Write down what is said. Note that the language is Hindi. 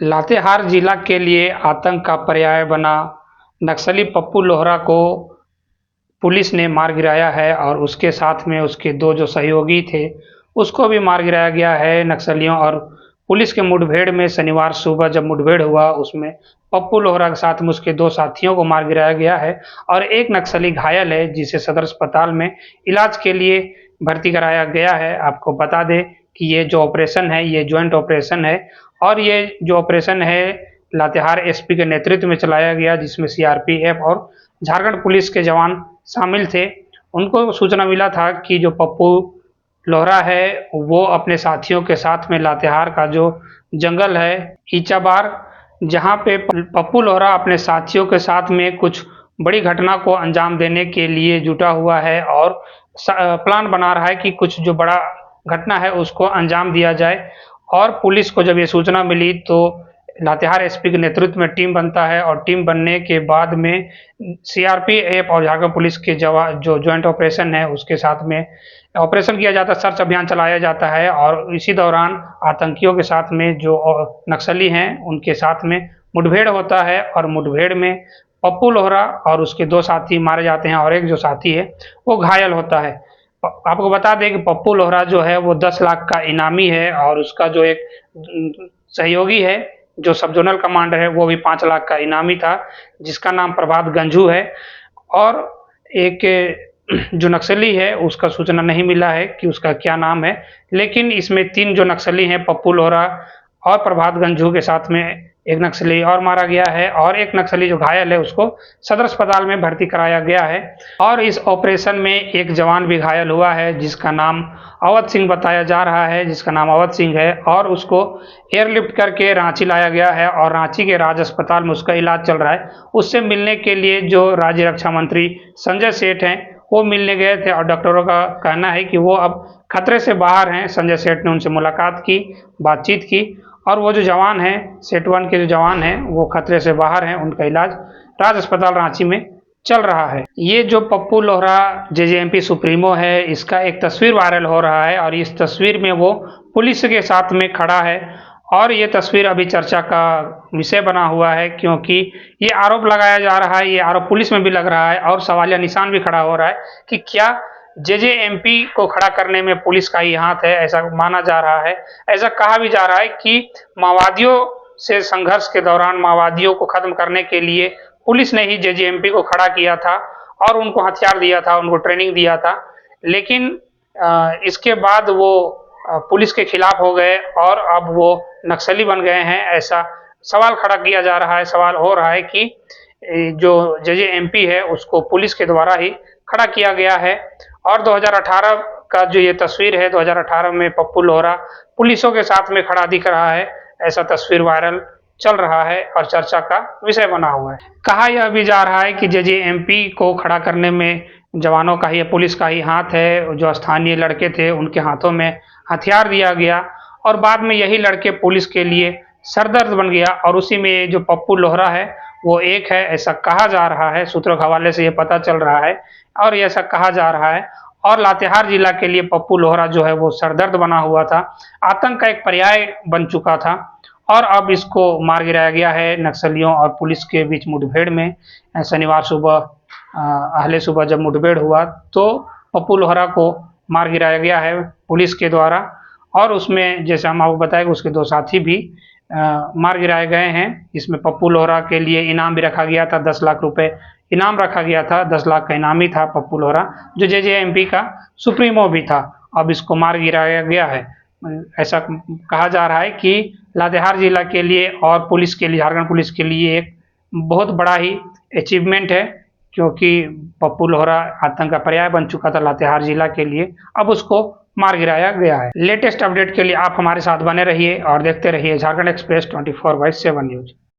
लातेहार जिला के लिए आतंक का पर्याय बना नक्सली पप्पू लोहरा को पुलिस ने मार गिराया है और उसके साथ में उसके दो जो सहयोगी थे उसको भी मार गिराया गया है नक्सलियों और पुलिस के मुठभेड़ में। शनिवार सुबह जब मुठभेड़ हुआ उसमें पप्पू लोहरा के साथ में उसके दो साथियों को मार गिराया गया है और एक नक्सली घायल है जिसे सदर अस्पताल में इलाज के लिए भर्ती कराया गया है। आपको बता दें कि ये जो ऑपरेशन है ये ज्वाइंट ऑपरेशन है और ये जो ऑपरेशन है लातेहार एसपी के नेतृत्व में चलाया गया, जिसमें सीआरपीएफ और झारखंड पुलिस के जवान शामिल थे। उनको सूचना मिला था कि जो पप्पू लोहरा है वो अपने साथियों के साथ में लातेहार का जो जंगल है ईचाबार, जहां पे पप्पू लोहरा अपने साथियों के साथ में कुछ बड़ी घटना को अंजाम देने के लिए जुटा हुआ है और प्लान बना रहा है कि कुछ जो बड़ा घटना है उसको अंजाम दिया जाए। और पुलिस को जब ये सूचना मिली तो लातेहार एसपी के नेतृत्व में टीम बनता है और टीम बनने के बाद में सीआरपीएफ और झारखंड पुलिस के जो ज्वाइंट ऑपरेशन है उसके साथ में ऑपरेशन किया जाता है, सर्च अभियान चलाया जाता है और इसी दौरान आतंकियों के साथ में जो नक्सली हैं उनके साथ में मुठभेड़ होता है और मुठभेड़ में पप्पू लोहरा और उसके दो साथी मारे जाते हैं और एक जो साथी है वो घायल होता है। आपको बता दें कि पप्पू लोहरा जो है वो 10 लाख का इनामी है और उसका जो एक सहयोगी है जो सब जोनल कमांडर है वो भी 5 लाख का इनामी था, जिसका नाम प्रभात गंझू है। और एक जो नक्सली है उसका सूचना नहीं मिला है कि उसका क्या नाम है, लेकिन इसमें 3 जो नक्सली हैं पप्पू लोहरा और प्रभात गंझू के साथ में एक नक्सली और मारा गया है और एक नक्सली जो घायल है उसको सदर अस्पताल में भर्ती कराया गया है। और इस ऑपरेशन में एक जवान भी घायल हुआ है जिसका नाम अवध सिंह बताया जा रहा है, जिसका नाम अवध सिंह है और उसको एयरलिफ्ट करके रांची लाया गया है और रांची के राज अस्पताल में उसका इलाज चल रहा है। उससे मिलने के लिए जो राज्य रक्षा मंत्री संजय सेठ हैं वो मिलने गए थे और डॉक्टरों का कहना है कि वो अब खतरे से बाहर हैं। संजय सेठ ने उनसे मुलाकात की, बातचीत की और वो जो जवान हैं सेट 1 के जो जवान हैं वो खतरे से बाहर हैं, उनका इलाज राज अस्पताल रांची में चल रहा है। ये जो पप्पू लोहरा जेजेएमपी सुप्रीमो है इसका एक तस्वीर वायरल हो रहा है और इस तस्वीर में वो पुलिस के साथ में खड़ा है और ये तस्वीर अभी चर्चा का विषय बना हुआ है क्योंकि ये आरोप लगाया जा रहा है, ये आरोप पुलिस में भी लग रहा है और सवालिया निशान भी खड़ा हो रहा है कि क्या जेजेएमपी को खड़ा करने में पुलिस का ही हाथ है, ऐसा माना जा रहा है। ऐसा कहा भी जा रहा है कि माओवादियों से संघर्ष के दौरान माओवादियों को खत्म करने के लिए पुलिस ने ही जेजेएमपी को खड़ा किया था और उनको हथियार दिया था, उनको ट्रेनिंग दिया था, लेकिन इसके बाद वो पुलिस के खिलाफ हो गए और अब वो नक्सली बन गए हैं। ऐसा सवाल खड़ा किया जा रहा है, सवाल हो रहा है कि जो जेजेएमपी है उसको पुलिस के द्वारा ही खड़ा किया गया है। और 2018 का जो ये तस्वीर है 2018 में पप्पू लोहरा पुलिसों के साथ में खड़ा दिख रहा है, ऐसा तस्वीर वायरल चल रहा है और चर्चा का विषय बना हुआ है। कहा यह भी जा रहा है कि जेजेएमपी को खड़ा करने में जवानों का ही, पुलिस का ही हाथ है। जो स्थानीय लड़के थे उनके हाथों में हथियार दिया गया और बाद में यही लड़के पुलिस के लिए सरदर्द बन गया और उसी में जो पप्पू लोहरा है वो एक है, ऐसा कहा जा रहा है। सूत्रों के हवाले से ये पता चल रहा है और ऐसा कहा जा रहा है। और लातेहार जिला के लिए पप्पू लोहरा जो है वो सरदर्द बना हुआ था, आतंक का एक पर्याय बन चुका था और अब इसको मार गिराया गया है नक्सलियों और पुलिस के बीच मुठभेड़ में। शनिवार सुबह अहले सुबह जब मुठभेड़ हुआ तो पप्पू लोहरा को मार गिराया गया है पुलिस के द्वारा और उसमें जैसे हम आपको बताएंगे उसके दो साथी भी मार गिराए गए हैं। इसमें पप्पू लोहरा के लिए इनाम भी रखा गया था, 10 लाख रुपए इनाम रखा गया था, 10 लाख का इनामी था पप्पू लोहरा जो जेजेएमपी का सुप्रीमो भी था। अब इसको मार गिराया गया है। ऐसा कहा जा रहा है कि लातेहार जिला के लिए और पुलिस के लिए, झारखंड पुलिस के लिए एक बहुत बड़ा ही अचीवमेंट है क्योंकि पप्पू लोहरा आतंक का पर्याय बन चुका था लातेहार जिला के लिए, अब उसको मार गिराया गया है। लेटेस्ट अपडेट के लिए आप हमारे साथ बने रहिए और देखते रहिए झारखंड एक्सप्रेस 24/7 न्यूज।